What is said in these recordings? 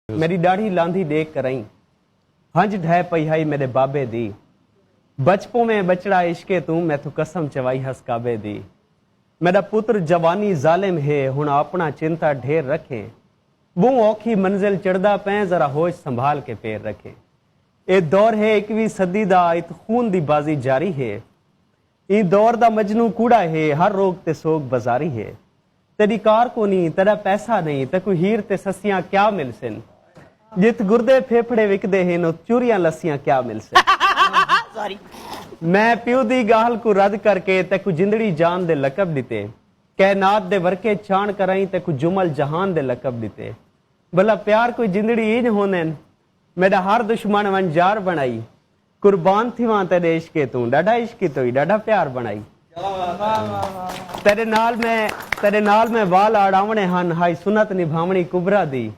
मेरी दाढ़ी लांधी देख करई हंज ढह पई हाई मेरे बाबे दी बचपो में बचड़ा इश्के तू मैं तो कसम चवाई हस काबे दी मेरा पुत्र जवानी जालिम है हुण अपना चिंता ढेर रखे बू औखी मंजिल चढ़दा पै जरा होश संभाल के पैर रखे ए दौर है 21वीं सदी दा इत खून दी बाजी जारी है ई दौर दा मजनू कूड़ा है हर रोग ते सोग बाजारी है तेरी कार को नहीं तेरा पैसा नहीं ते कोई हीर ते ससियां क्या मिल सिन जित गुर्दे फेफड़े विकदे हैं चूरियां लस्सियां क्या मिल से सॉरी मैं प्यू दी गाहल को रद्द करके तेकु जिंदड़ी जान दे लकब दिते कैनात दे वर्के छाण कराई तेकु जुमल जहान दे लकब दिते भला प्यार कोई जिंदड़ी इंज होने मेरा हर दुश्मन वंजार बनाई कुर्बान थी वहां तेरे इश्के तू डाढ़ा इश्की तो ही डाढ़ा प्यार बनाई तेरे नाल में वाल आड़ावने हन हाई सुनत निभावनी कुबरा दी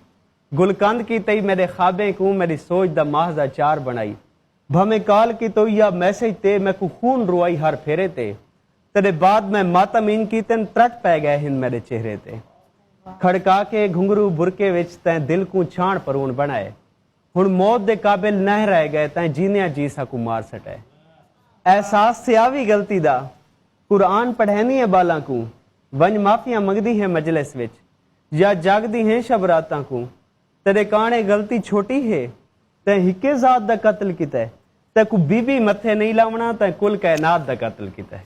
गुलकंद की तई मेरे ख्वाबे को मेरी सोच दा महजा चार बनाई भमे काल की तो या मैसेज ते मैं को खून रुआई हर फेरे ते तेरे बाद मैं मातम इन की तेन त्रट पै गए हिन मेरे चेहरे ते खड़का के घुंगरू बुरके विच तैं दिल को छाण परून बनाए हुण मौत दे काबिल नह रह गए तैं जीनिया जी सकू मार सटे एहसास से आवी गलती दा कुरान पढ़ैनी है बाला को वंज माफिया मंगदी है मजलिस विच या जागदी है शब रातां को तेरे काने गलती छोटी है ते हिके जात दा कत्ल किता है ते को बीबी मथे नहीं लावना ते कुल कायनात दा कत्ल किता है।